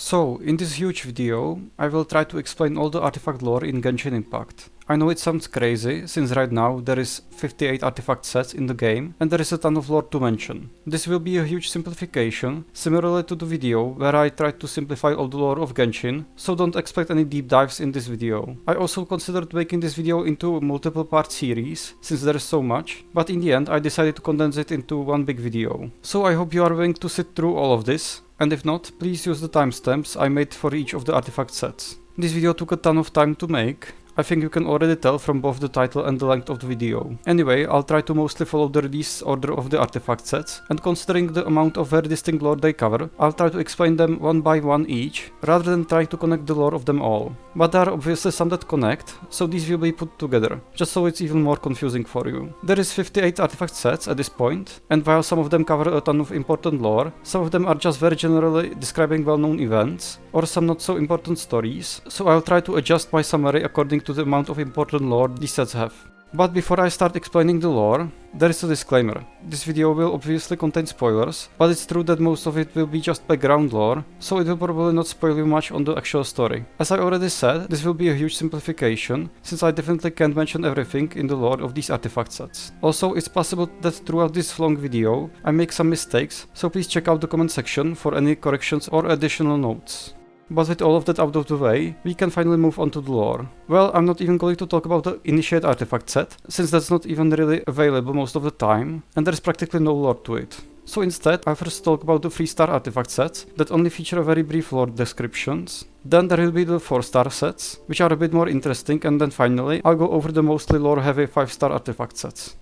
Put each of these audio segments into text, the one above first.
So, in this huge video, I will try to explain all the artifact lore in Genshin Impact. I know it sounds crazy, since right now there is 58 artifact sets in the game, and there is a ton of lore to mention. This will be a huge simplification, similarly to the video where I tried to simplify all the lore of Genshin, so don't expect any deep dives in this video. I also considered making this video into a multiple part series, since there is so much, but in the end I decided to condense it into one big video. So I hope you are willing to sit through all of this, and if not, please use the timestamps I made for each of the artifact sets. This video took a ton of time to make. I think you can already tell from both the title and the length of the video. Anyway, I'll try to mostly follow the release order of the artifact sets, and considering the amount of very distinct lore they cover, I'll try to explain them one by one each, rather than try to connect the lore of them all. But there are obviously some that connect, so these will be put together, just so it's even more confusing for you. There is 58 artifact sets at this point, and while some of them cover a ton of important lore, some of them are just very generally describing well-known events, or some not so important stories, so I'll try to adjust my summary according to the amount of important lore these sets have. But before I start explaining the lore, there is a disclaimer. This video will obviously contain spoilers, but it's true that most of it will be just background lore, so it will probably not spoil you much on the actual story. As I already said, this will be a huge simplification, since I definitely can't mention everything in the lore of these artifact sets. Also, it's possible that throughout this long video I make some mistakes, so please check out the comment section for any corrections or additional notes. But with all of that out of the way, we can finally move on to the lore. Well, I'm not even going to talk about the Initiate artifact set, since that's not even really available most of the time, and there's practically no lore to it. So instead, I'll first talk about the 3-star artifact sets that only feature a very brief lore descriptions. Then there will be the 4-star sets, which are a bit more interesting, and then finally, I'll go over the mostly lore-heavy 5-star artifact sets.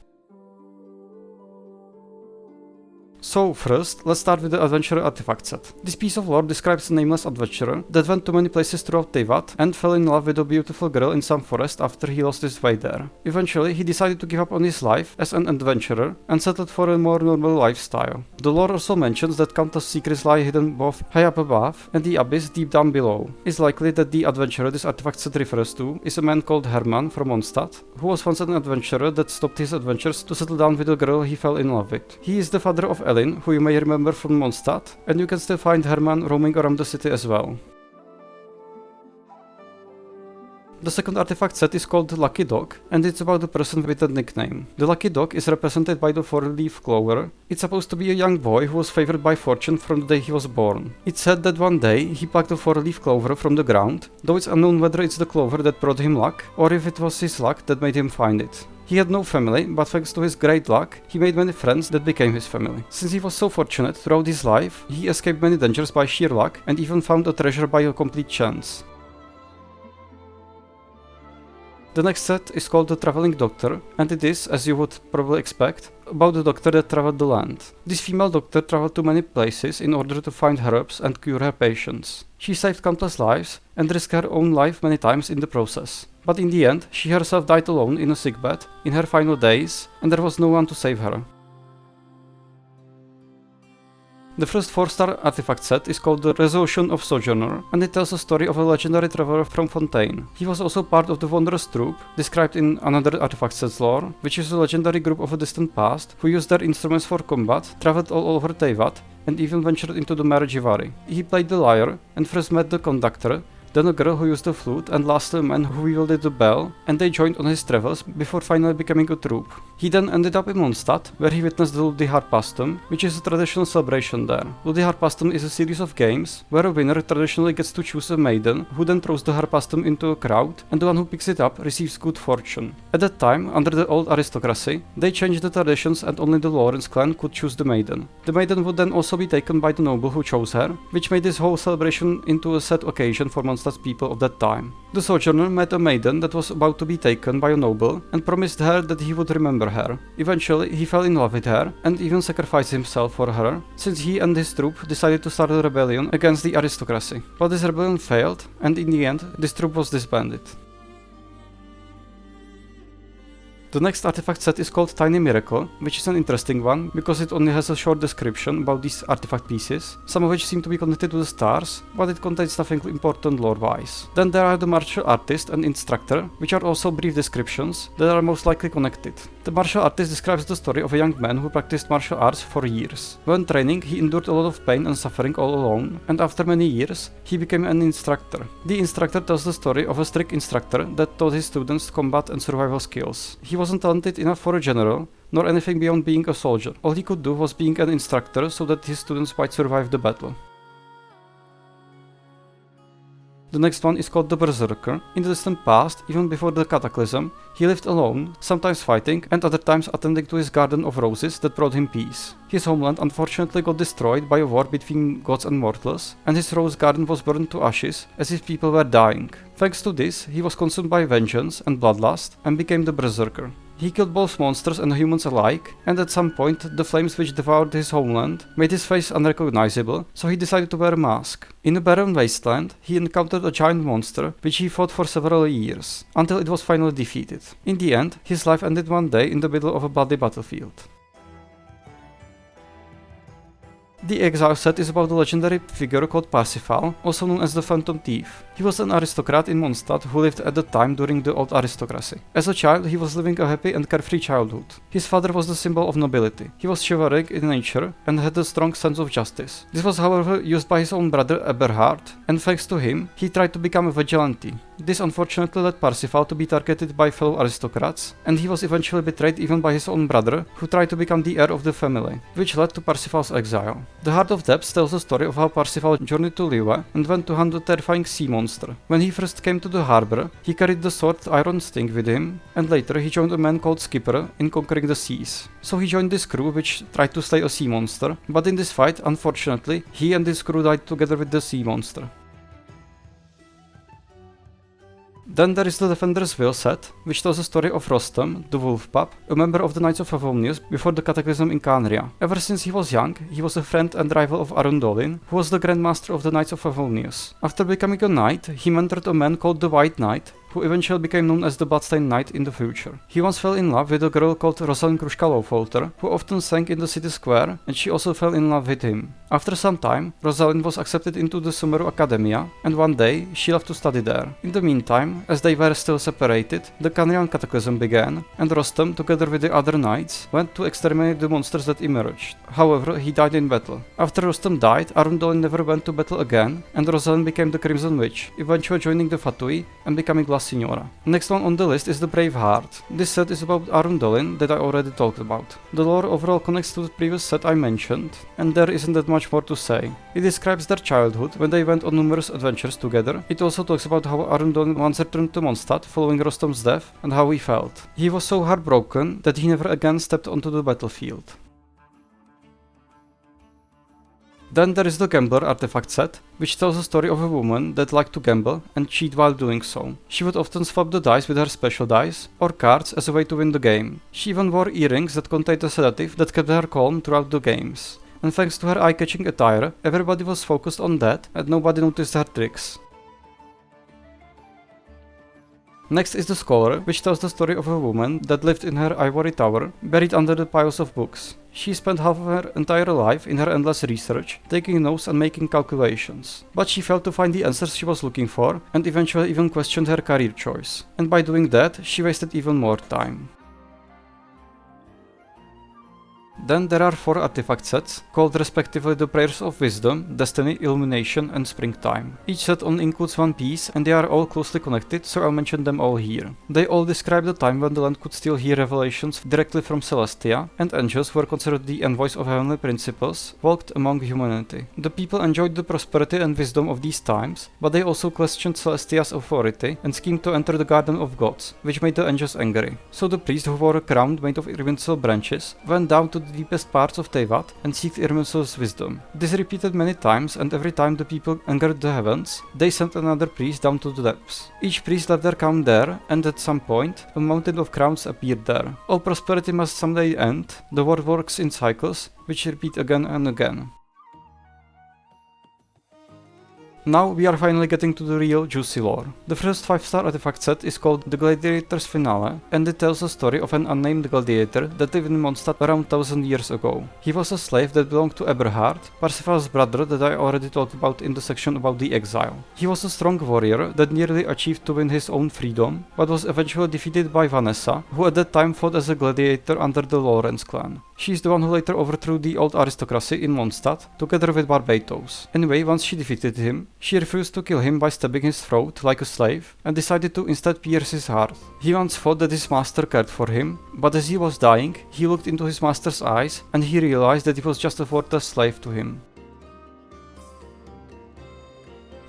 So first, let's start with the Adventurer artifact set. This piece of lore describes a nameless adventurer that went to many places throughout Teyvat and fell in love with a beautiful girl in some forest after he lost his way there. Eventually, he decided to give up on his life as an adventurer and settled for a more normal lifestyle. The lore also mentions that countless secrets lie hidden both high up above and the abyss deep down below. It's likely that the adventurer this artifact set refers to is a man called Herman from Mondstadt, who was once an adventurer that stopped his adventures to settle down with a girl he fell in love with. He is the father of who you may remember from Mondstadt, and you can still find Herman roaming around the city as well. The second artifact set is called the Lucky Dog, and it's about a person with a nickname. The Lucky Dog is represented by the 4-leaf clover. It's supposed to be a young boy who was favored by fortune from the day he was born. It's said that one day he plucked a 4-leaf clover from the ground, though it's unknown whether it's the clover that brought him luck, or if it was his luck that made him find it. He had no family, but thanks to his great luck, he made many friends that became his family. Since he was so fortunate throughout his life, he escaped many dangers by sheer luck and even found a treasure by a complete chance. The next set is called the Traveling Doctor, and it is, as you would probably expect, about the doctor that traveled the land. This female doctor traveled to many places in order to find herbs and cure her patients. She saved countless lives and risked her own life many times in the process. But in the end, she herself died alone in a sickbed in her final days, and there was no one to save her. The first 4-star artifact set is called the Resolution of Sojourner, and it tells a story of a legendary traveler from Fontaine. He was also part of the wondrous Troupe, described in another artifact set's lore, which is a legendary group of a distant past who used their instruments for combat, traveled all over Teyvat, and even ventured into the Chivalry. He played the lyre and first met the conductor, then a girl who used the flute, and lastly a man who wielded the bell, and they joined on his travels before finally becoming a troupe. He then ended up in Mondstadt, where he witnessed the Ludi Harpastum, which is a traditional celebration there. Ludi Harpastum is a series of games where a winner traditionally gets to choose a maiden, who then throws the Harpastum into a crowd, and the one who picks it up receives good fortune. At that time, under the old aristocracy, they changed the traditions and only the Lawrence clan could choose the maiden. The maiden would then also be taken by the noble who chose her, which made this whole celebration into a sad occasion for Mondstadt's people of that time. The Sojourner met a maiden that was about to be taken by a noble and promised her that he would remember her. Eventually, he fell in love with her and even sacrificed himself for her, since he and his troupe decided to start a rebellion against the aristocracy. But this rebellion failed, and in the end, this troupe was disbanded. The next artifact set is called Tiny Miracle, which is an interesting one because it only has a short description about these artifact pieces, some of which seem to be connected to the stars, but it contains nothing important lore-wise. Then there are the Martial Artist and Instructor, which are also brief descriptions that are most likely connected. The Martial Artist describes the story of a young man who practiced martial arts for years. When training, he endured a lot of pain and suffering all alone, and after many years, he became an instructor. The instructor tells the story of a strict instructor that taught his students combat and survival skills. He wasn't talented enough for a general, nor anything beyond being a soldier. All he could do was being an instructor so that his students might survive the battle. The next one is called the Berserker. In the distant past, even before the Cataclysm, he lived alone, sometimes fighting and other times attending to his garden of roses that brought him peace. His homeland unfortunately got destroyed by a war between gods and mortals, and his rose garden was burned to ashes as his people were dying. Thanks to this, he was consumed by vengeance and bloodlust and became the Berserker. He killed both monsters and humans alike, and at some point the flames which devoured his homeland made his face unrecognizable, so he decided to wear a mask. In a barren wasteland, he encountered a giant monster which he fought for several years, until it was finally defeated. In the end, his life ended one day in the middle of a bloody battlefield. The Exile set is about a legendary figure called Parsifal, also known as the Phantom Thief. He was an aristocrat in Mondstadt who lived at the time during the old aristocracy. As a child, he was living a happy and carefree childhood. His father was the symbol of nobility. He was chivalric in nature and had a strong sense of justice. This was however used by his own brother Eberhard, and thanks to him, he tried to become a vigilante. This unfortunately led Parsifal to be targeted by fellow aristocrats, and he was eventually betrayed even by his own brother, who tried to become the heir of the family, which led to Parsifal's exile. The Heart of Depths tells the story of how Parsifal journeyed to Liyue and went to hunt the terrifying sea monster. When he first came to the harbor, he carried the sword Iron Sting with him, and later he joined a man called Skipper in conquering the seas. So he joined this crew which tried to slay a sea monster, but in this fight, unfortunately, he and his crew died together with the sea monster. Then there is the Defender's Will set, which tells the story of Rostam, the wolf pup, a member of the Knights of Favonius before the Cataclysm in Khaenri'ah. Ever since he was young, he was a friend and rival of Arundolin, who was the Grand Master of the Knights of Favonius. After becoming a knight, he mentored a man called the White Knight, who eventually became known as the Bloodstained Knight in the future. He once fell in love with a girl called Rosalind Krushka Lowfolter, who often sang in the city square, and she also fell in love with him. After some time, Rosalind was accepted into the Sumeru Academia, and one day she left to study there. In the meantime, as they were still separated, the Khaenri'ah Cataclysm began, and Rostam, together with the other knights, went to exterminate the monsters that emerged. However, he died in battle. After Rostam died, Arundolin never went to battle again, and Rosalind became the Crimson Witch, eventually joining the Fatui and becoming La Signora. Next one on the list is the Brave Heart. This set is about Arundolin that I already talked about. The lore overall connects to the previous set I mentioned, and there isn't that much more to say. It describes their childhood when they went on numerous adventures together. It also talks about how Arundolin once returned to Mondstadt following Rostam's death and how he felt. He was so heartbroken that he never again stepped onto the battlefield. Then there is the Gambler artifact set, which tells the story of a woman that liked to gamble and cheat while doing so. She would often swap the dice with her special dice or cards as a way to win the game. She even wore earrings that contained a sedative that kept her calm throughout the games. And thanks to her eye-catching attire, everybody was focused on that and nobody noticed her tricks. Next is the Scholar, which tells the story of a woman that lived in her ivory tower, buried under the piles of books. She spent half of her entire life in her endless research, taking notes and making calculations. But she failed to find the answers she was looking for, and eventually even questioned her career choice. And by doing that, she wasted even more time. Then there are 4 artifact sets, called respectively the Prayers of Wisdom, Destiny, Illumination and Springtime. Each set only includes one piece, and they are all closely connected, so I'll mention them all here. They all describe the time when the land could still hear revelations directly from Celestia, and angels, who were considered the envoys of heavenly principles, walked among humanity. The people enjoyed the prosperity and wisdom of these times, but they also questioned Celestia's authority and schemed to enter the Garden of Gods, which made the angels angry. So the priest, who wore a crown made of Irminsul branches, went down to the deepest parts of Teyvat and seeked Irminsul's wisdom. This repeated many times, and every time the people angered the heavens, they sent another priest down to the depths. Each priest left their crown there, and at some point, a mountain of crowns appeared there. All prosperity must someday end. The world works in cycles, which repeat again and again. Now we are finally getting to the real juicy lore. The first 5-star artifact set is called the Gladiator's Finale, and it tells a story of an unnamed gladiator that lived in Mondstadt around 1000 years ago. He was a slave that belonged to Eberhard, Parsifal's brother that I already talked about in the section about the Exile. He was a strong warrior that nearly achieved to win his own freedom, but was eventually defeated by Vanessa, who at that time fought as a gladiator under the Lorenz clan. She is the one who later overthrew the old aristocracy in Mondstadt, together with Barbatos. Anyway, once she defeated him, she refused to kill him by stabbing his throat like a slave, and decided to instead pierce his heart. He once thought that his master cared for him, but as he was dying, he looked into his master's eyes, and he realized that he was just a worthless slave to him.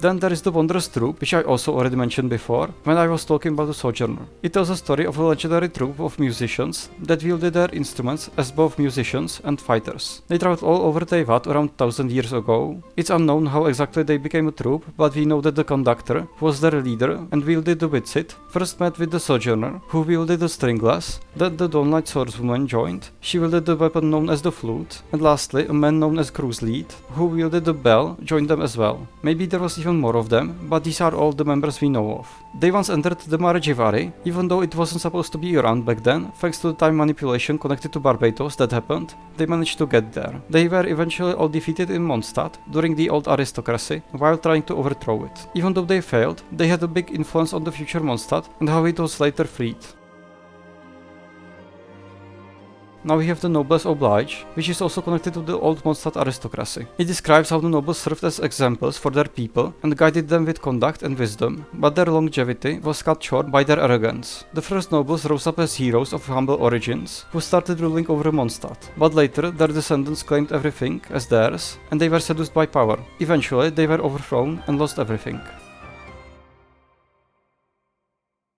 Then there is the wondrous troupe, which I also already mentioned before, when I was talking about the Sojourner. It tells a story of a legendary troupe of musicians that wielded their instruments as both musicians and fighters. They traveled all over Teyvat around 1000 years ago. It's unknown how exactly they became a troupe, but we know that the conductor, who was their leader and wielded the Witsit, first met with the Sojourner, who wielded the stringless, then the Dawnlight swordswoman joined, she wielded the weapon known as the flute, and lastly a man known as Cruzlead, who wielded the bell, joined them as well. Maybe there was even more of them, but these are all the members we know of. They once entered the Marechaussee, even though it wasn't supposed to be around back then, thanks to the time manipulation connected to Barbatos that happened, they managed to get there. They were eventually all defeated in Mondstadt during the old aristocracy, while trying to overthrow it. Even though they failed, they had a big influence on the future Mondstadt and how it was later freed. Now we have the Noblesse Oblige, which is also connected to the old Mondstadt aristocracy. It describes how the nobles served as examples for their people and guided them with conduct and wisdom, but their longevity was cut short by their arrogance. The first nobles rose up as heroes of humble origins, who started ruling over Mondstadt, but later their descendants claimed everything as theirs, and they were seduced by power. Eventually they were overthrown and lost everything.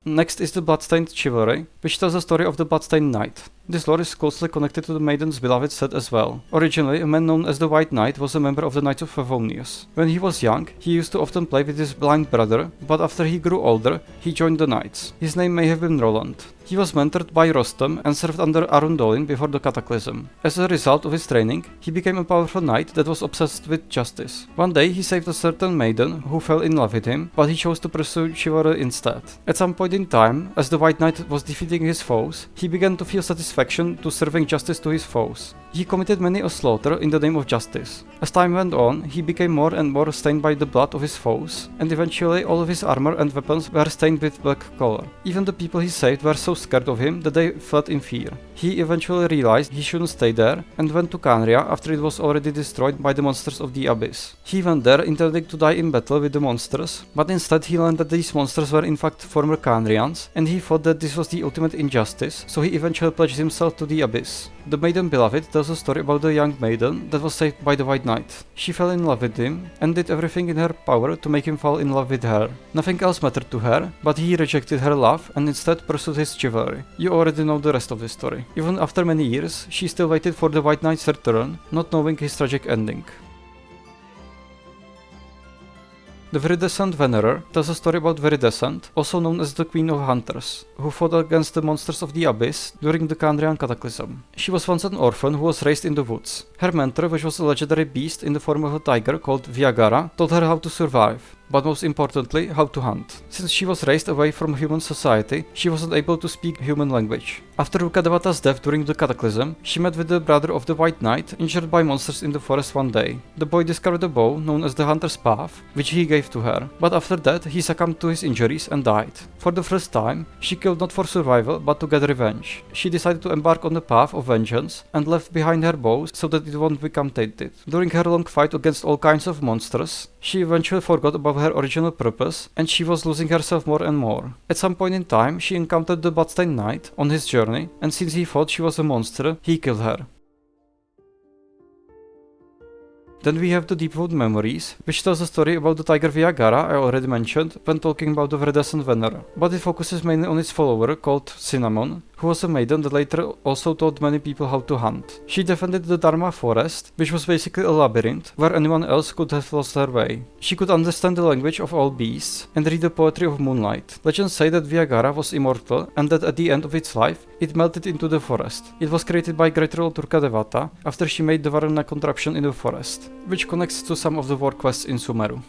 Next is the Bloodstained Chivalry, which tells the story of the Bloodstained Knight. This lore is closely connected to the Maiden's beloved set as well. Originally, a man known as the White Knight was a member of the Knights of Favonius. When he was young, he used to often play with his blind brother, but after he grew older, he joined the Knights. His name may have been Roland. He was mentored by Rostam and served under Arundolin before the Cataclysm. As a result of his training, he became a powerful knight that was obsessed with justice. One day, he saved a certain maiden who fell in love with him, but he chose to pursue chivalry instead. At some point in time, as the White Knight was defeating his foes, he began to feel satisfaction to serving justice to his foes. He committed many a slaughter in the name of justice. As time went on, he became more and more stained by the blood of his foes, and eventually all of his armor and weapons were stained with black color. Even the people he saved were so scared of him that they fled in fear. He eventually realized he shouldn't stay there and went to Khaenri'ah after it was already destroyed by the monsters of the Abyss. He went there intending to die in battle with the monsters, but instead he learned that these monsters were in fact former Khaenri'ahns, and he thought that this was the ultimate injustice, so he eventually pledged himself to the Abyss. The Maiden Beloved tells a story about the young maiden that was saved by the White Knight. She fell in love with him and did everything in her power to make him fall in love with her. Nothing else mattered to her, but he rejected her love and instead pursued his chivalry. You already know the rest of the story. Even after many years, she still waited for the White Knight's return, not knowing his tragic ending. The Viridescent Venerer tells a story about Viridescent, also known as the Queen of Hunters, who fought against the monsters of the Abyss during the Khaenri'ah Cataclysm. She was once an orphan who was raised in the woods. Her mentor, which was a legendary beast in the form of a tiger called Viagara, taught her how to survive, but most importantly, how to hunt. Since she was raised away from human society, she wasn't able to speak human language. After Rukkhadevata's death during the Cataclysm, she met with the brother of the White Knight, injured by monsters in the forest one day. The boy discovered a bow known as the Hunter's Path, which he gave to her, but after that he succumbed to his injuries and died. For the first time, she killed not for survival, but to get revenge. She decided to embark on the path of vengeance and left behind her bow so that it won't become tainted. During her long fight against all kinds of monsters, she eventually forgot about her original purpose, and she was losing herself more and more. At some point in time, she encountered the Bloodstained Knight on his journey, and since he thought she was a monster, he killed her. Then we have the Deepwood Memories, which tells a story about the tiger Viagara I already mentioned when talking about the Viridescent Venerer, but it focuses mainly on its follower called Cinnamon, who was a maiden that later also taught many people how to hunt. She defended the Dharma forest, which was basically a labyrinth where anyone else could have lost their way. She could understand the language of all beasts and read the poetry of moonlight. Legends say that Viagara was immortal and that at the end of its life, it melted into the forest. It was created by great Lord Rukkhadevata after she made the Varuna contraption in the forest, which connects to some of the war quests in Sumeru.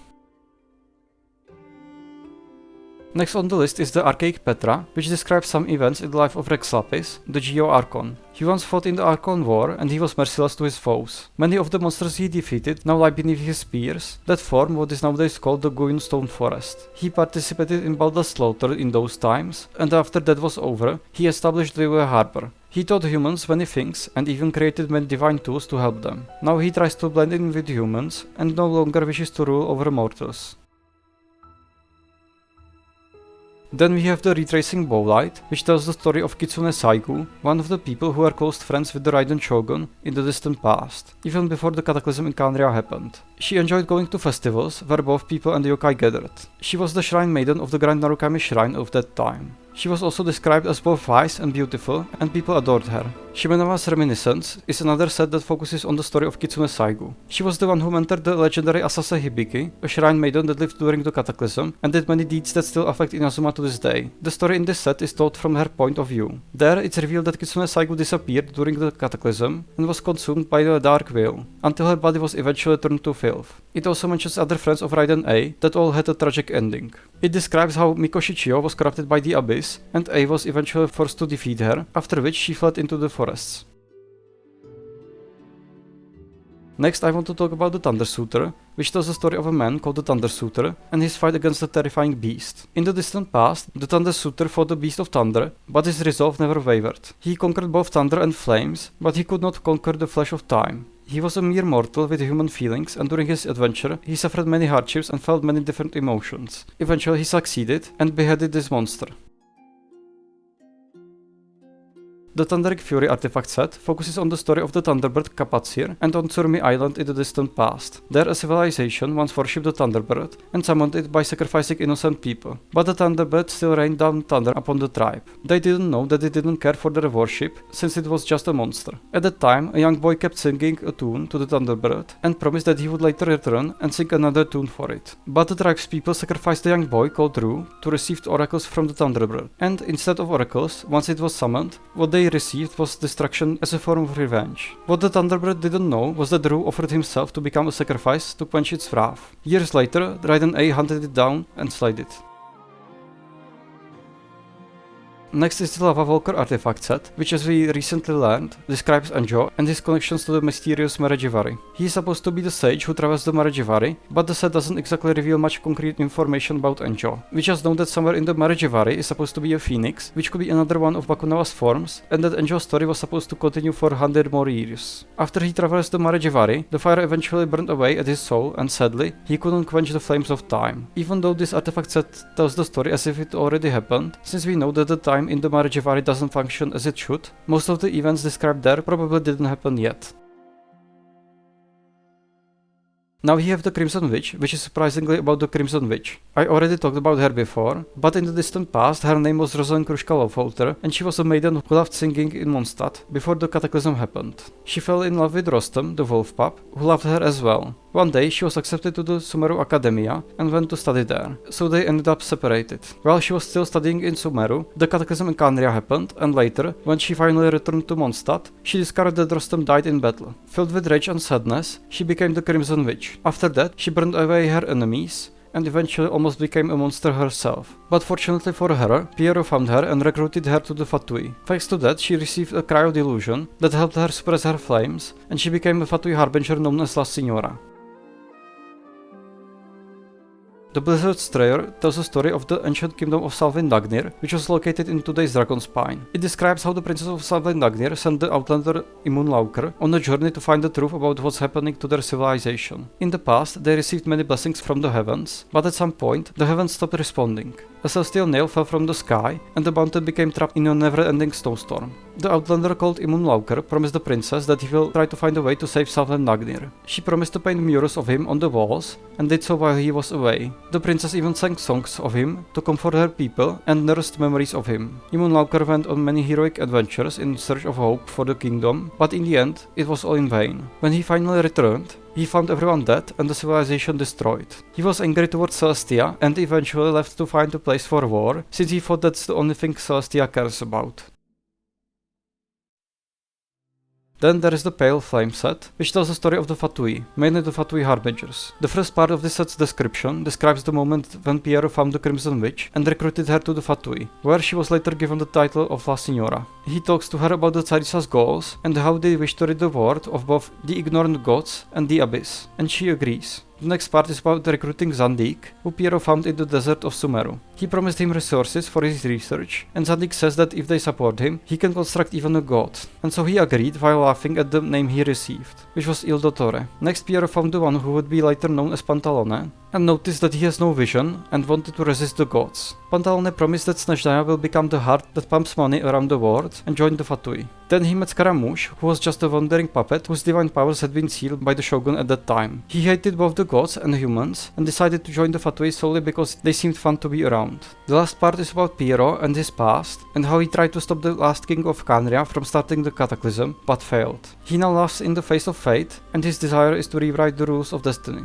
Next on the list is the Archaic Petra, which describes some events in the life of Rex Lapis, the Geo Archon. He once fought in the Archon War and he was merciless to his foes. Many of the monsters he defeated now lie beneath his spears that form what is nowadays called the Goyun Stone Forest. He participated in Balda's slaughter in those times, and after that was over, he established the harbor. He taught humans many things and even created many divine tools to help them. Now he tries to blend in with humans and no longer wishes to rule over mortals. Then we have the Retracing Bolide, which tells the story of Kitsune Saigu, one of the people who were close friends with the Raiden Shogun in the distant past, even before the cataclysm in Khaenri'ah happened. She enjoyed going to festivals where both people and the yokai gathered. She was the shrine maiden of the Grand Narukami Shrine of that time. She was also described as both wise and beautiful, and people adored her. Shimenawa's Reminiscence is another set that focuses on the story of Kitsune Saigu. She was the one who mentored the legendary Asase Hibiki, a shrine maiden that lived during the cataclysm, and did many deeds that still affect Inazuma to this day. The story in this set is told from her point of view. There, it's revealed that Kitsune Saigu disappeared during the cataclysm and was consumed by the Dark Will, until her body was eventually turned to filth. It also mentions other friends of Raiden A that all had a tragic ending. It describes how Mikoshi Chiyo was corrupted by the Abyss, and A was eventually forced to defeat her, after which she fled into the forests. Next I want to talk about the Thundersoother, which tells the story of a man called the Thundersoother and his fight against the terrifying beast. In the distant past, the Thundersoother fought the beast of thunder, but his resolve never wavered. He conquered both thunder and flames, but he could not conquer the flesh of time. He was a mere mortal with human feelings, and during his adventure, he suffered many hardships and felt many different emotions. Eventually he succeeded and beheaded this monster. The Thunderic Fury artifact set focuses on the story of the Thunderbird Kapatsir and on Tsurmi Island in the distant past. There a civilization once worshipped the Thunderbird and summoned it by sacrificing innocent people, but the Thunderbird still rained down thunder upon the tribe. They didn't know that it didn't care for their worship, since it was just a monster. At that time, a young boy kept singing a tune to the Thunderbird and promised that he would later return and sing another tune for it. But the tribe's people sacrificed the young boy called Ru to receive oracles from the Thunderbird, and instead of oracles, once it was summoned, what they received was destruction as a form of revenge. What the Thunderbird didn't know was that Ru offered himself to become a sacrifice to quench its wrath. Years later, Raiden A hunted it down and slayed it. Next is the Lavawalker artifact set, which as we recently learned, describes Enjo and his connections to the mysterious Marejivari. He is supposed to be the sage who travels the Marejivari, but the set doesn't exactly reveal much concrete information about Enjo. We just know that somewhere in the Marejivari is supposed to be a phoenix, which could be another one of Bakunawa's forms, and that Enjo's story was supposed to continue for 100 more years. After he traversed the Marejivari, the fire eventually burned away at his soul, and sadly, he couldn't quench the flames of time. Even though this artifact set tells the story as if it already happened, since we know that the time in the Marejivari doesn't function as it should, most of the events described there probably didn't happen yet. Now we have the Crimson Witch, which is surprisingly about the Crimson Witch. I already talked about her before, but in the distant past her name was Rosalind Krushka Loveholter, and she was a maiden who loved singing in Mondstadt before the cataclysm happened. She fell in love with Rostam, the wolf pup, who loved her as well. One day she was accepted to the Sumeru Academia and went to study there, so they ended up separated. While she was still studying in Sumeru, the cataclysm in Khaenri'ah happened, and later, when she finally returned to Mondstadt, she discovered that Rostam died in battle. Filled with rage and sadness, she became the Crimson Witch. After that, she burned away her enemies, and eventually almost became a monster herself. But fortunately for her, Piero found her and recruited her to the Fatui. Thanks to that, she received a cryo delusion that helped her suppress her flames, and she became a Fatui harbinger known as La Signora. The Blizzard Strayer tells the story of the ancient kingdom of Salvin Dagnir, which was located in today's Dragonspine. It describes how the princess of Salvin Dagnir sent the outlander Imunlauker on a journey to find the truth about what's happening to their civilization. In the past, they received many blessings from the heavens, but at some point, the heavens stopped responding. A celestial nail fell from the sky, and the mountain became trapped in a never-ending snowstorm. The outlander called Imunlauker promised the princess that he will try to find a way to save Salvin Dagnir. She promised to paint murals of him on the walls, and did so while he was away. The princess even sang songs of him to comfort her people and nursed memories of him. Imunlauker went on many heroic adventures in search of hope for the kingdom, but in the end, it was all in vain. When he finally returned, he found everyone dead and the civilization destroyed. He was angry towards Celestia and eventually left to find a place for war, since he thought that's the only thing Celestia cares about. Then there is the Pale Flame set, which tells the story of the Fatui, mainly the Fatui Harbingers. The first part of this set's description describes the moment when Piero found the Crimson Witch and recruited her to the Fatui, where she was later given the title of La Signora. He talks to her about the Tsaritsa's goals and how they wish to rid the world of both the ignorant gods and the abyss, and she agrees. The next part is about recruiting Zandik, who Piero found in the desert of Sumeru. He promised him resources for his research, and Zandik says that if they support him, he can construct even a god. And so he agreed while laughing at the name he received, which was Il Dottore. Next, Piero found the one who would be later known as Pantalone, and noticed that he has no vision and wanted to resist the gods. Pantalone promised that Snezhnaya will become the heart that pumps money around the world and join the Fatui. Then he met Scaramouche, who was just a wandering puppet whose divine powers had been sealed by the shogun at that time. He hated both the gods and humans and decided to join the Fatui solely because they seemed fun to be around. The last part is about Piero and his past and how he tried to stop the last king of Khaenri'ah from starting the cataclysm, but failed. He now laughs in the face of fate, and his desire is to rewrite the rules of destiny.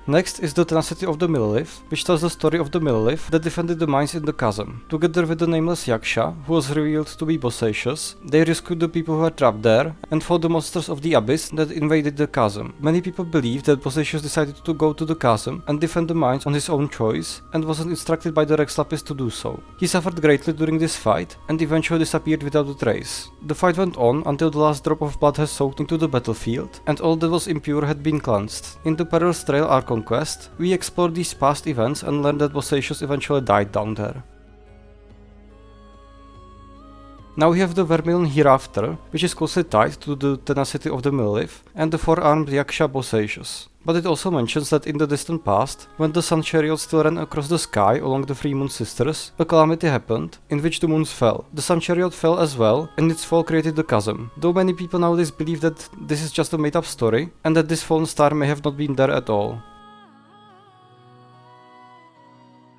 Next is the Tenacity of the Milelith, which tells the story of the Milelith that defended the mines in the chasm. Together with the nameless Yaksha, who was revealed to be Bosacious, they rescued the people who were trapped there and fought the monsters of the abyss that invaded the chasm. Many people believe that Bosacious decided to go to the chasm and defend the mines on his own choice and wasn't instructed by the Rex Lapis to do so. He suffered greatly during this fight and eventually disappeared without a trace. The fight went on until the last drop of blood has soaked into the battlefield and all that was impure had been cleansed. In the Peril's Trail Our Conquest, we explored these past events and learned that Bosacious eventually died down there. Now we have the Vermillion Hereafter, which is closely tied to the Tenacity of the Milelith and the four-armed Yaksha Bosacious. But it also mentions that in the distant past, when the Sun Chariot still ran across the sky along the Three Moon Sisters, a calamity happened, in which the moons fell. The Sun Chariot fell as well, and its fall created the chasm. Though many people nowadays believe that this is just a made-up story, and that this fallen star may have not been there at all.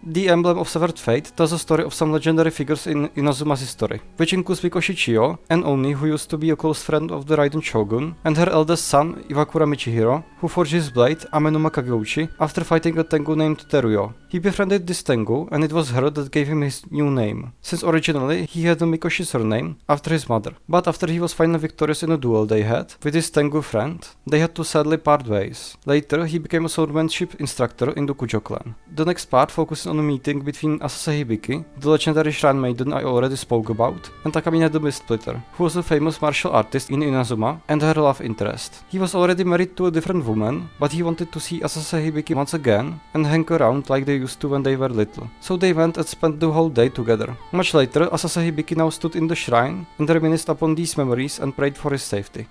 The Emblem of Severed Fate tells the story of some legendary figures in Inazuma's history, which includes Mikoshi Chiyo, an Oni who used to be a close friend of the Raiden Shogun, and her eldest son, Iwakura Michihiro, who forged his blade, Amenuma Kageuchi, after fighting a Tengu named Teruyo. He befriended this Tengu, and it was her that gave him his new name, since originally he had a Mikoshi surname after his mother. But after he was finally victorious in a duel they had with his Tengu friend, they had to sadly part ways. Later, he became a swordsmanship instructor in the Kujo clan. The next part focuses on a meeting between Asase Hibiki, the legendary shrine maiden I already spoke about, and Takamine the Mistsplitter, who was a famous martial artist in Inazuma and her love interest. He was already married to a different woman, but he wanted to see Asase Hibiki once again and hang around like they used to when they were little. So they went and spent the whole day together. Much later, Asase Hibiki now stood in the shrine and reminisced upon these memories and prayed for his safety.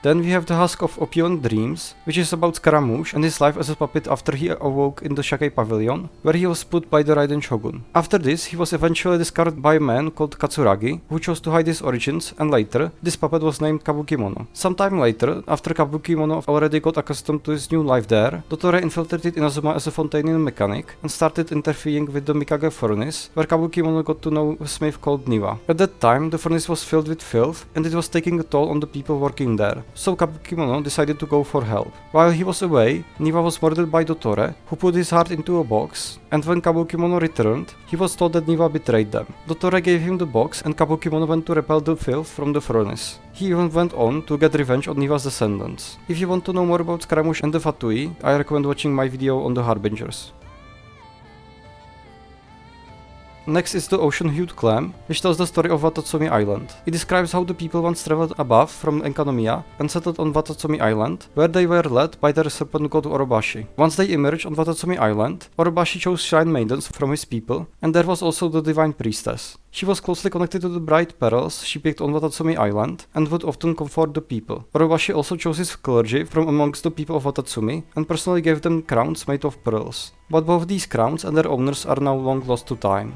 Then we have the Husk of Opulent Dreams, which is about Scaramouche and his life as a puppet after he awoke in the Shakkei Pavilion, where he was put by the Raiden Shogun. After this, he was eventually discovered by a man called Katsuragi, who chose to hide his origins, and later, this puppet was named Kabukimono. Sometime later, after Kabukimono already got accustomed to his new life there, Dottore infiltrated Inazuma as a Fontainian mechanic and started interfering with the Mikage furnace, where Kabukimono got to know a smith called Niwa. At that time, the furnace was filled with filth, and it was taking a toll on the people working there. So Kabukimono decided to go for help. While he was away, Niwa was murdered by Dottore, who put his heart into a box, and when Kabukimono returned, he was told that Niwa betrayed them. Dottore gave him the box and Kabukimono went to repel the filth from the furnace. He even went on to get revenge on Niwa's descendants. If you want to know more about Scaramouche and the Fatui, I recommend watching my video on the Harbingers. Next is the Ocean-Hued Clam, which tells the story of Watatsumi Island. It describes how the people once traveled above from Enkanomiya and settled on Watatsumi Island, where they were led by their serpent god Orobashi. Once they emerged on Watatsumi Island, Orobashi chose shrine maidens from his people, and there was also the divine priestess. She was closely connected to the bright perils she picked on Watatsumi Island, and would often comfort the people. Orobashi also chose his clergy from amongst the people of Watatsumi, and personally gave them crowns made of pearls. But both these crowns and their owners are now long lost to time.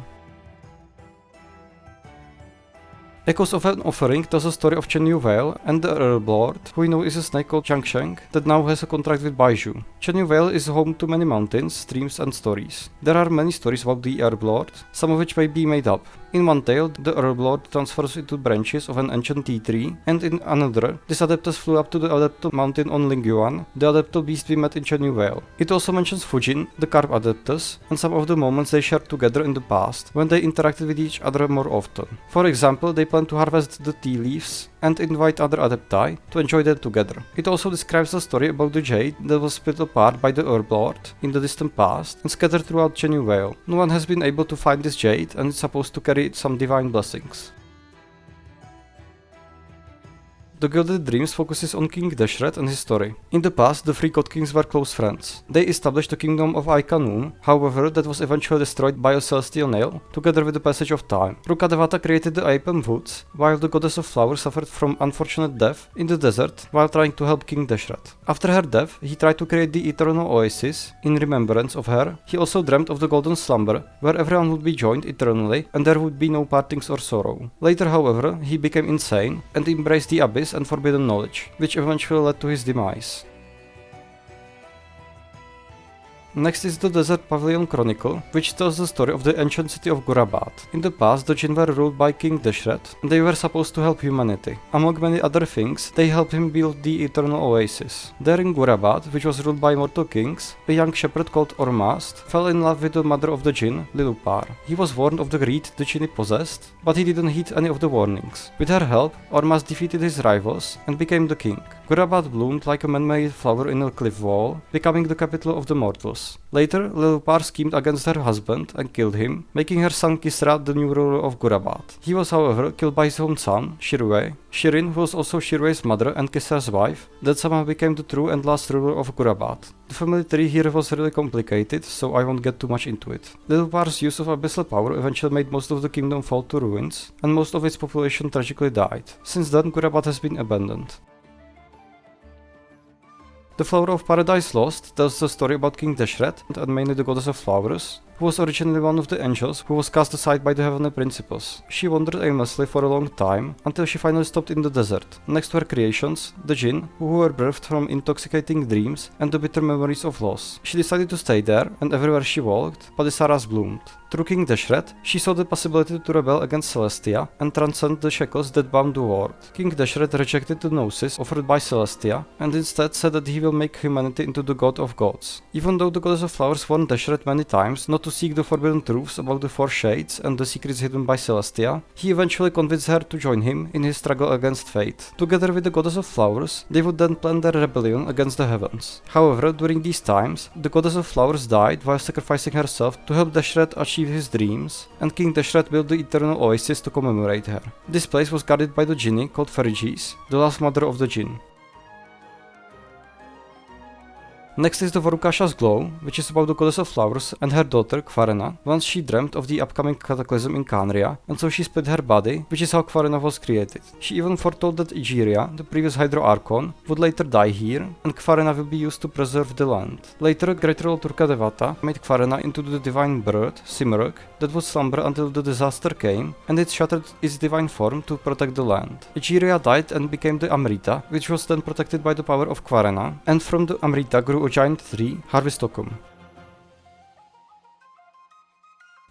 Echoes of an Offering tells the story of Chen Yu Vale and the Herb Lord, who we know is a snake called Chang Sheng, that now has a contract with Baizhu. Chen Yu Vale is home to many mountains, streams and stories. There are many stories about the Herb Lord, some of which may be made up. In one tale, the Herb Lord transfers into branches of an ancient tea tree, and in another, this Adeptus flew up to the Adeptal mountain on Lingyuan, the Adeptal beast we met in Chen Yu Vale. It also mentions Fujin, the Carp Adeptus, and some of the moments they shared together in the past, when they interacted with each other more often. For example, they plan to harvest the tea leaves and invite other Adepti to enjoy them together. It also describes the story about the jade that was split apart by the Herb Lord in the distant past and scattered throughout Chen Yu Vale. No one has been able to find this jade, and it's supposed to carry some divine blessings. The Gilded Dreams focuses on King Deshret and his story. In the past, the three god kings were close friends. They established the kingdom of Aikanum, however, that was eventually destroyed by a celestial nail, together with the passage of time. Rukkhadevata created the Aipem Woods, while the goddess of flowers suffered from unfortunate death in the desert while trying to help King Deshret. After her death, he tried to create the eternal oasis in remembrance of her. He also dreamt of the golden slumber, where everyone would be joined eternally and there would be no partings or sorrow. Later, however, he became insane and embraced the abyss and forbidden knowledge, which eventually led to his demise. Next is the Desert Pavilion Chronicle, which tells the story of the ancient city of Gurabad. In the past, the Jinn were ruled by King Deshret, and they were supposed to help humanity. Among many other things, they helped him build the Eternal Oasis. There in Gurabad, which was ruled by mortal kings, a young shepherd called Ormazd fell in love with the mother of the Jinn, Lilupar. He was warned of the greed the Jinni possessed, but he didn't heed any of the warnings. With her help, Ormazd defeated his rivals and became the king. Gurabad bloomed like a man-made flower in a cliff wall, becoming the capital of the mortals. Later, Lilupar schemed against her husband and killed him, making her son Kisra the new ruler of Gurabad. He was, however, killed by his own son, Shirue. Shirin, who was also Shirue's mother and Kisra's wife, that somehow became the true and last ruler of Gurabad. The family tree here was really complicated, so I won't get too much into it. Lilupar's use of abyssal power eventually made most of the kingdom fall to ruins, and most of its population tragically died. Since then, Gurabad has been abandoned. The Flower of Paradise Lost tells the story about King Deshret and mainly the goddess of flowers, who was originally one of the angels who was cast aside by the heavenly principles. She wandered aimlessly for a long time until she finally stopped in the desert, next to her creations, the Jinn, who were birthed from intoxicating dreams and the bitter memories of loss. She decided to stay there, and everywhere she walked, Padisaras bloomed. Through King Deshret, she saw the possibility to rebel against Celestia and transcend the shackles that bound the world. King Deshret rejected the gnosis offered by Celestia and instead said that he will make humanity into the god of gods. Even though the goddess of flowers warned Deshret many times not to seek the forbidden truths about the four shades and the secrets hidden by Celestia, he eventually convinced her to join him in his struggle against fate. Together with the goddess of flowers, they would then plan their rebellion against the heavens. However, during these times, the goddess of flowers died while sacrificing herself to help Deshret achieve his dreams, and King Deshret built the Eternal Oasis to commemorate her. This place was guarded by the Jinni called Ferigis, the last mother of the Jinn. Next is the Varukasha's Glow, which is about the goddess of flowers and her daughter, Kvarena. Once she dreamt of the upcoming cataclysm in Khaenri'ah, and so she split her body, which is how Kvarena was created. She even foretold that Egeria, the previous Hydro Archon, would later die here, and Kvarena will be used to preserve the land. Later, Great Lord Rukkhadevata made Kvarena into the divine bird, Simurgh, that would slumber until the disaster came, and it shattered its divine form to protect the land. Egeria died and became the Amrita, which was then protected by the power of Kvarena, and from the Amrita grew a giant tree, Harvestocum.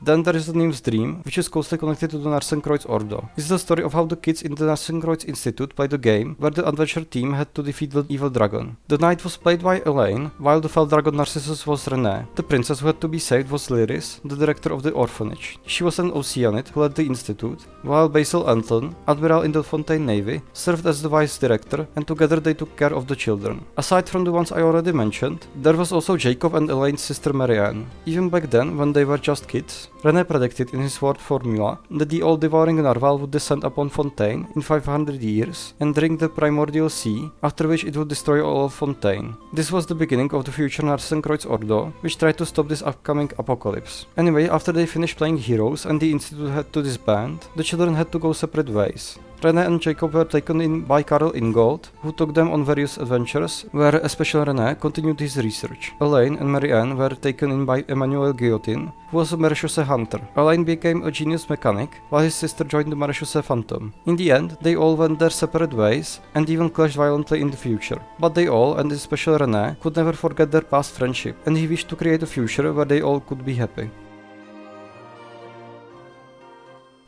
Then there is the Nymph's Dream, which is closely connected to the Narsenkreuz Ordo. It's the story of how the kids in the Narsenkreuz Institute played a game where the adventure team had to defeat the evil dragon. The knight was played by Elaine, while the fell dragon Narcissus was Renée. The princess who had to be saved was Lyris, the director of the orphanage. She was an Oceanid who led the institute, while Basil Anton, admiral in the Fontaine Navy, served as the vice director, and together they took care of the children. Aside from the ones I already mentioned, there was also Jacob and Elaine's sister Marianne. Even back then, when they were just kids, René predicted in his word formula that the all-devouring narwhal would descend upon Fontaine in 500 years and drink the primordial sea, after which it would destroy all of Fontaine. This was the beginning of the future Narsenkreuz Ordo, which tried to stop this upcoming apocalypse. Anyway, after they finished playing heroes and the institute had to disband, the children had to go separate ways. René and Jacob were taken in by Karel Ingold, who took them on various adventures, where especially René continued his research. Elaine and Marianne were taken in by Emmanuel Guillotin, who was a Marechaussee Hunter. Elaine became a genius mechanic, while his sister joined the Marechaussee Phantom. In the end, they all went their separate ways, and even clashed violently in the future. But they all, and especially René, could never forget their past friendship, and he wished to create a future where they all could be happy.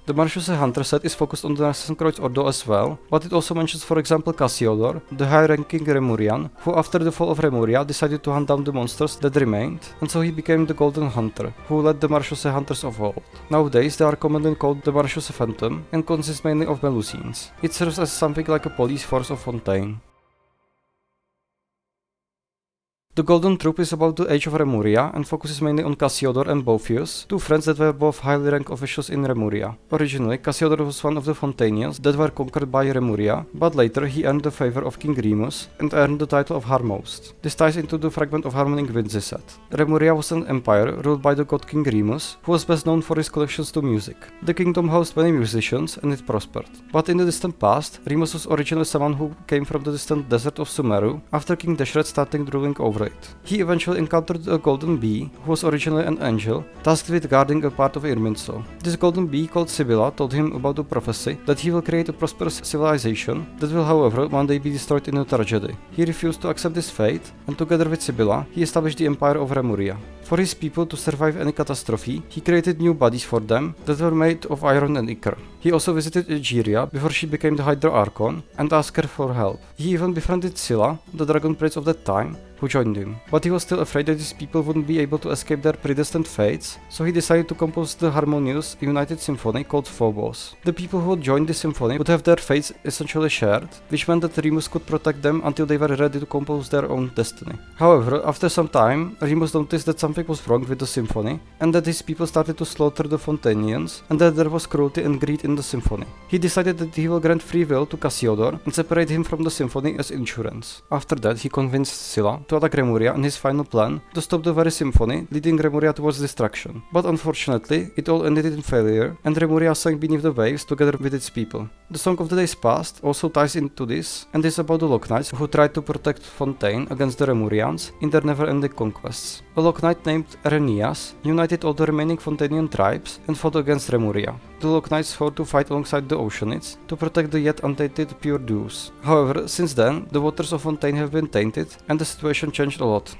The Marechaussee Hunter set is focused on the Narcissenkreuz Ordo as well, but it also mentions for example Cassiodor, the high-ranking Remurian, who after the fall of Remuria decided to hunt down the monsters that remained, and so he became the Golden Hunter, who led the Marechaussee Hunters of old. Nowadays they are commonly called the Marechaussee Phantom, and consist mainly of Melusines. It serves as something like a police force of Fontaine. The Golden Troupe is about the age of Remuria and focuses mainly on Cassiodor and Boethius, two friends that were both highly ranked officials in Remuria. Originally, Cassiodor was one of the Fontainians that were conquered by Remuria, but later he earned the favor of King Remus and earned the title of Harmost. This ties into the fragment of Harmoning Windsy set. Remuria was an empire ruled by the god King Remus, who was best known for his collections to music. The kingdom housed many musicians and it prospered. But in the distant past, Remus was originally someone who came from the distant desert of Sumeru after King Deshret started ruling over it. He eventually encountered a golden bee, who was originally an angel, tasked with guarding a part of Irminsul. This golden bee called Sibylla told him about the prophecy that he will create a prosperous civilization that will however one day be destroyed in a tragedy. He refused to accept this fate, and together with Sibylla, he established the Empire of Remuria. For his people to survive any catastrophe, he created new bodies for them that were made of iron and ichor. He also visited Egeria before she became the Hydra Archon and asked her for help. He even befriended Scylla, the dragon prince of that time, who joined him. But he was still afraid that his people wouldn't be able to escape their predestined fates, so he decided to compose the harmonious, united symphony called Phobos. The people who would join the symphony would have their fates essentially shared, which meant that Remus could protect them until they were ready to compose their own destiny. However, after some time, Remus noticed that something was wrong with the symphony, and that his people started to slaughter the Fontainians, and that there was cruelty and greed in the symphony. He decided that he will grant free will to Cassiodor and separate him from the symphony as insurance. After that, he convinced Scylla to attack Remuria in his final plan to stop the very symphony, leading Remuria towards destruction. But unfortunately, it all ended in failure, and Remuria sank beneath the waves together with its people. The Song of the Days Past also ties into this, and is about the Lock Knights who tried to protect Fontaine against the Remurians in their never-ending conquests. A Lock Knight named Erenias united all the remaining Fontainian tribes and fought against Remuria. The Lock Knights swore to fight alongside the Oceanids to protect the yet untainted pure dews. However, since then, the waters of Fontaine have been tainted, and the situation changed a lot.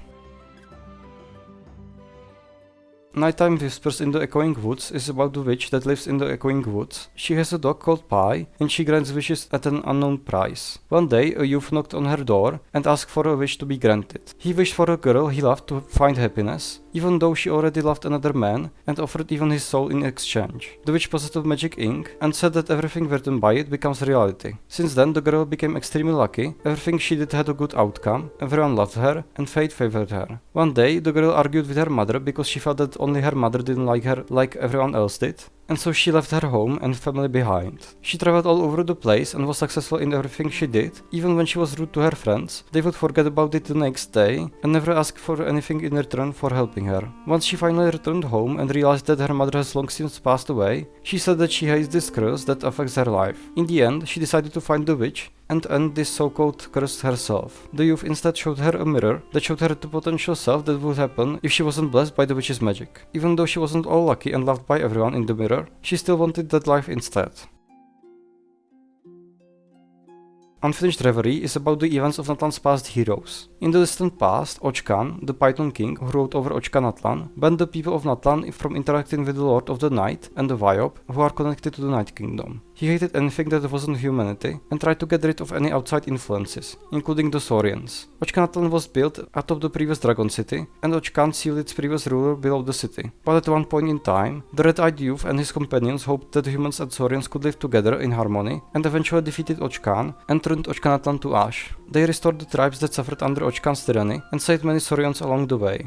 Nighttime Whispers in the Echoing Woods is about the witch that lives in the Echoing Woods. She has a dog called Pi, and she grants wishes at an unknown price. One day, a youth knocked on her door and asked for a wish to be granted. He wished for a girl he loved to find happiness, even though she already loved another man, and offered even his soul in exchange. The witch possessed a magic ink and said that everything written by it becomes reality. Since then, the girl became extremely lucky, everything she did had a good outcome, everyone loved her, and fate favored her. One day, the girl argued with her mother because she felt that only her mother didn't like her like everyone else did, and so she left her home and family behind. She traveled all over the place and was successful in everything she did. Even when she was rude to her friends, they would forget about it the next day and never ask for anything in return for helping her. Once she finally returned home and realized that her mother has long since passed away, she said that she hates this curse that affects her life. In the end, she decided to find the witch and end this so-called curse herself. The youth instead showed her a mirror that showed her the potential self that would happen if she wasn't blessed by the witch's magic. Even though she wasn't all lucky and loved by everyone in the mirror, she still wanted that life instead. Unfinished Reverie is about the events of Natlan's past heroes. In the distant past, Ochkan, the Python king who ruled over Ochkan-Natlan, banned the people of Natlan from interacting with the Lord of the Night and the Viop, who are connected to the Night Kingdom. He hated anything that wasn't humanity and tried to get rid of any outside influences, including the Saurians. Ochkan-Natlan was built atop the previous Dragon City, and Ochkan sealed its previous ruler below the city. But at one point in time, the Red-Eyed Youth and his companions hoped that humans and Saurians could live together in harmony, and eventually defeated Ochkan and turned Ochkan-Natlan to ash. They restored the tribes that suffered under Ochkan's tyranny and saved many Saurians along the way.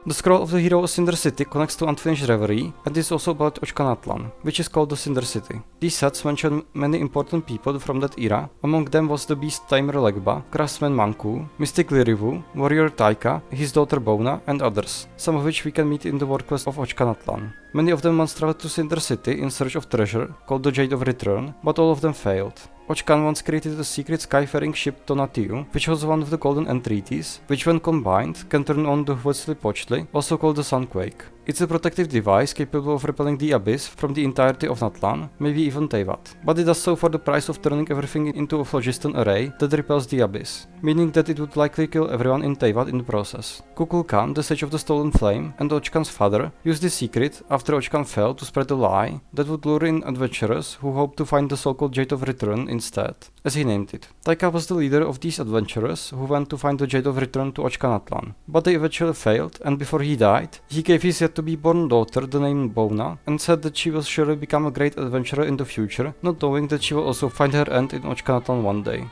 The scroll of the hero of Cinder City connects to Unfinished Reverie and is also about Oshkanatlan, which is called the Cinder City. These sets mention many important people from that era, among them was the beast tamer Legba, craftsman Manku, mystic Lirivu, warrior Taika, his daughter Bona, and others, some of which we can meet in the war quest of Oshkanatlan. Many of them once traveled to Cinder City in search of treasure, called the Jade of Return, but all of them failed. Ochkan once created a secret skyfaring ship Tonatiu, which was one of the golden entreaties, which when combined can turn on the Huetzli Pochli, also called the Sunquake. It's a protective device capable of repelling the abyss from the entirety of Natlan, maybe even Teyvat. But it does so for the price of turning everything into a phlogiston array that repels the abyss, meaning that it would likely kill everyone in Teyvat in the process. Kukulkan, the Sage of the Stolen Flame, and Ochkan's father, used this secret after Ochkan fell to spread a lie that would lure in adventurers who hoped to find the so-called Jade of Return instead, as he named it. Taika was the leader of these adventurers who went to find the Jade of Return to Ochkanatlan, but they eventually failed, and before he died, he gave his yet to be born daughter the name Bona and said that she will surely become a great adventurer in the future, not knowing that she will also find her end in Ochkanatlan one day.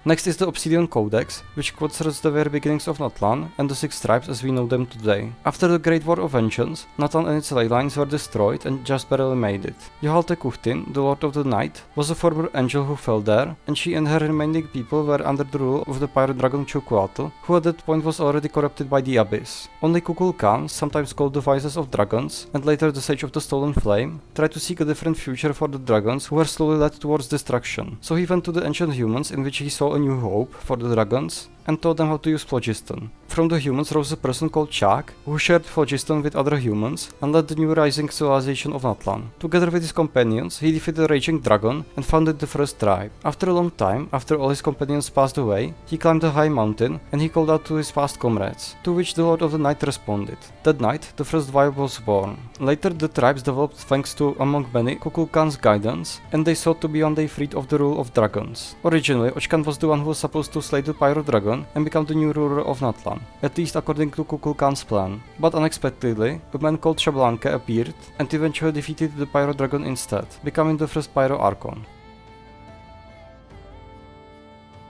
Next is the Obsidian Codex, which concerns the very beginnings of Natlan and the 6 tribes as we know them today. After the Great War of Vengeance, Natlan and its ley lines were destroyed and just barely made it. Yohalte Kuchtin, the Lord of the Night, was a former angel who fell there, and she and her remaining people were under the rule of the pirate dragon Chuquatl, who at that point was already corrupted by the Abyss. Only Kukulkan, sometimes called the Wisest of Dragons, and later the Sage of the Stolen Flame, tried to seek a different future for the dragons who were slowly led towards destruction. So he went to the ancient humans, in which he saw a new hope for the dragons and taught them how to use phlogiston. From the humans rose a person called Chak, who shared phlogiston with other humans and led the new rising civilization of Natlan. Together with his companions, he defeated the raging dragon and founded the first tribe. After a long time, after all his companions passed away, he climbed a high mountain and he called out to his past comrades, to which the Lord of the Night responded. That night, the first vibe was born. Later, the tribes developed thanks to, among many, Kukulkan's guidance, and they sought to be one day freed of the rule of dragons. Originally, Ochkan was the one who was supposed to slay the pyro dragon and become the new ruler of Natlan, at least according to Kukulkan's plan. But unexpectedly, a man called Shablanka appeared and eventually defeated the Pyro Dragon instead, becoming the first Pyro Archon.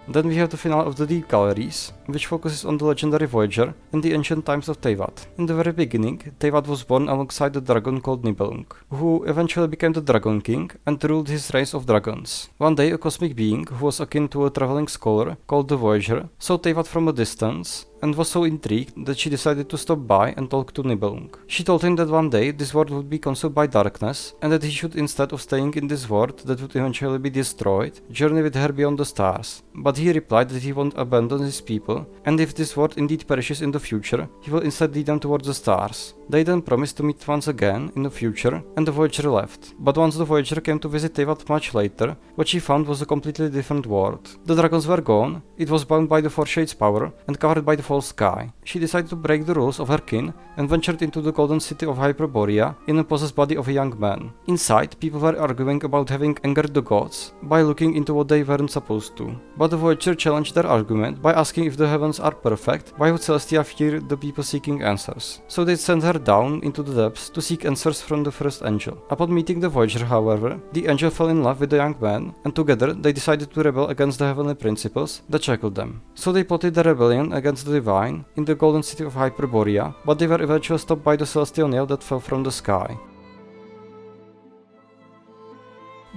Then we have the finale of the Deep Galleries, which focuses on the legendary Voyager and the ancient times of Teyvat. In the very beginning, Teyvat was born alongside a dragon called Nibelung, who eventually became the Dragon King and ruled his race of dragons. One day, a cosmic being who was akin to a traveling scholar called the Voyager saw Teyvat from a distance and was so intrigued that she decided to stop by and talk to Nibelung. She told him that one day this world would be consumed by darkness and that he should, instead of staying in this world that would eventually be destroyed, journey with her beyond the stars. But he replied that he won't abandon his people, and if this world indeed perishes in the future, he will instead lead them towards the stars. They then promised to meet once again in the future, and the Voyager left. But once the Voyager came to visit Teyvat much later, what she found was a completely different world. The dragons were gone, it was bound by the Four Shades power and covered by the false sky. She decided to break the rules of her kin and ventured into the golden city of Hyperborea in the possessed body of a young man. Inside, people were arguing about having angered the gods by looking into what they weren't supposed to. But the Voyager challenged their argument by asking if the heavens are perfect, why would Celestia fear the people seeking answers? So they sent her down into the depths to seek answers from the first angel. Upon meeting the Voyager, however, the angel fell in love with the young man, and together they decided to rebel against the heavenly principles that shackled them. So they plotted the rebellion against the divine in the golden city of Hyperborea, but they were eventually stopped by the celestial nail that fell from the sky.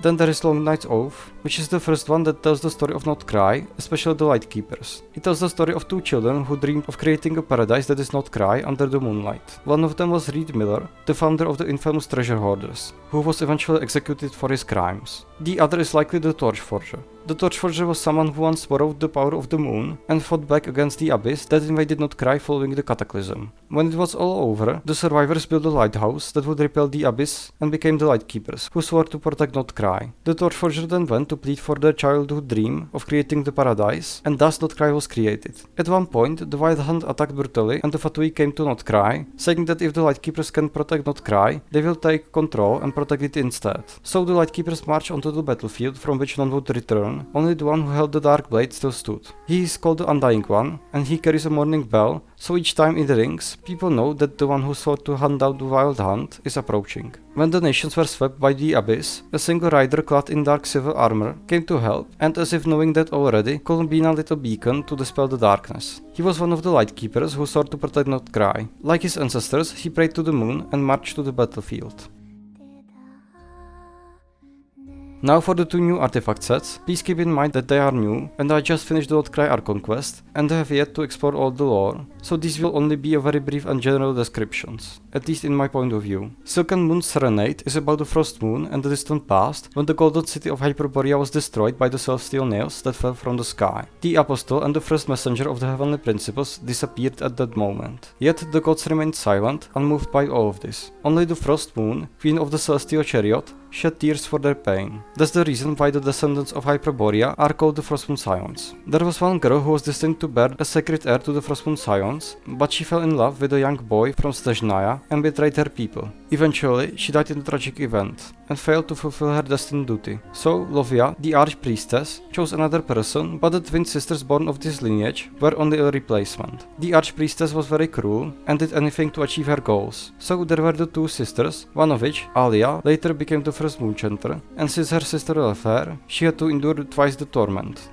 Then there is Long Night's Oath, which is the first one that tells the story of Not Cry, especially the Lightkeepers. It tells the story of two children who dreamed of creating a paradise that is not Cry under the moonlight. One of them was Reed Miller, the founder of the infamous Treasure Hoarders, who was eventually executed for his crimes. The other is likely the Torchforger. The Torchforger was someone who once borrowed the power of the moon and fought back against the abyss that invaded Not Cry following the cataclysm. When it was all over, the survivors built a lighthouse that would repel the abyss and became the Lightkeepers, who swore to protect Not Cry. The Torchforger then went to plead for their childhood dream of creating the paradise, and thus Not Cry was created. At one point, the Wild Hunt attacked brutally and the Fatui came to Not Cry, saying that if the Lightkeepers can protect Not Cry, they will take control and protect it instead. So the Lightkeepers marched onto the battlefield from which none would return, one, only the one who held the dark blade still stood. He is called the Undying One, and he carries a morning bell, so each time it rings, people know that the one who sought to hunt down the Wild Hunt is approaching. When the nations were swept by the abyss, a single rider clad in dark silver armor came to help, and as if knowing that already, Columbina lit a beacon to dispel the darkness. He was one of the Lightkeepers who sought to protect Notcry. Like his ancestors, he prayed to the moon and marched to the battlefield. Now for the two new artifact sets, please keep in mind that they are new, and I just finished the Notcry Archon quest, and have yet to explore all the lore, so these will only be a very brief and general descriptions, at least in my point of view. Silken Moon's Serenade is about the Frost Moon and the distant past, when the golden city of Hyperborea was destroyed by the celestial nails that fell from the sky. The Apostle and the first messenger of the Heavenly Principles disappeared at that moment. Yet the gods remained silent, unmoved by all of this. Only the Frost Moon, queen of the celestial chariot, shed tears for their pain. That's the reason why the descendants of Hyperborea are called the Frostmoon Scions. There was one girl who was destined to bear a sacred heir to the Frostmoon Scions, but she fell in love with a young boy from Stezhnaya and betrayed her people. Eventually, she died in a tragic event, and failed to fulfill her destined duty. So, Lovia, the Archpriestess, chose another person, but the twin sisters born of this lineage were only a replacement. The Archpriestess was very cruel, and did anything to achieve her goals. So there were the two sisters, one of which, Alia, later became the first Moonchanter, and since her sister left her, she had to endure twice the torment.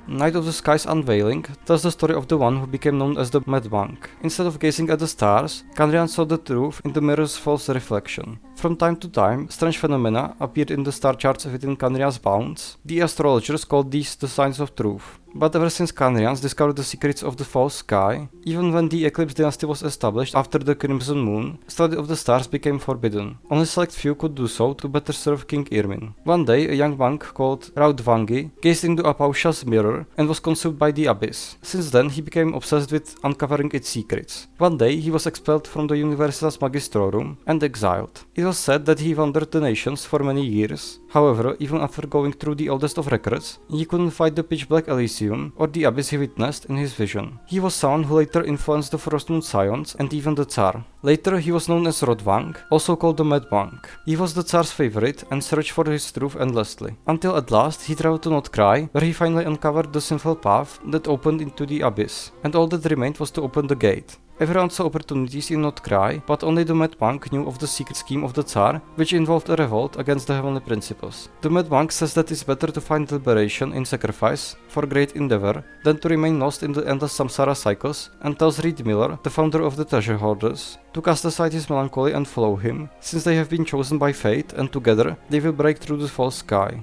Night of the Sky's unveiling tells the story of the one who became known as the Mad Monk. Instead of gazing at the stars, Canrian saw the truth in the mirror's false reflection. From time to time, strange phenomena appeared in the star charts within Canrian's bounds. The astrologers called these the signs of truth. But ever since Canrians discovered the secrets of the false sky, even when the Eclipse dynasty was established after the Crimson Moon, study of the stars became forbidden. Only select few could do so to better serve King Irmin. One day, a young monk called Raudvangi gazed into Apausha's mirror and was consumed by the abyss. Since then, he became obsessed with uncovering its secrets. One day, he was expelled from the Universitas Magistrorum and exiled. It was said that he wandered the nations for many years. However, even after going through the oldest of records, he couldn't fight the pitch black Elysium or the abyss he witnessed in his vision. He was someone who later influenced the Frostmoon Scions and even the Tsar. Later he was known as Rodvang, also called the Mad Monk. He was the Tsar's favorite and searched for his truth endlessly. Until at last he traveled to Notcry, where he finally uncovered the sinful path that opened into the abyss, and all that remained was to open the gate. Everyone saw opportunities in Notcry, but only the Mad Monk knew of the secret scheme of the Tsar, which involved a revolt against the Heavenly Principles. The Mad Monk says that it's better to find liberation in sacrifice for great endeavor than to remain lost in the endless samsara cycles, and tells Reed Miller, the founder of the Treasure Hoarders, to cast aside his melancholy and follow him, since they have been chosen by fate and together they will break through the false sky.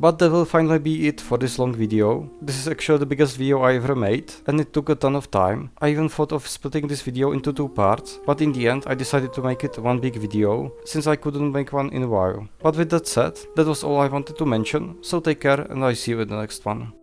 But that will finally be it for this long video. This is actually the biggest video I ever made, and it took a ton of time. I even thought of splitting this video into two parts, but in the end I decided to make it one big video, since I couldn't make one in a while. But with that said, that was all I wanted to mention, so take care and I'll see you in the next one.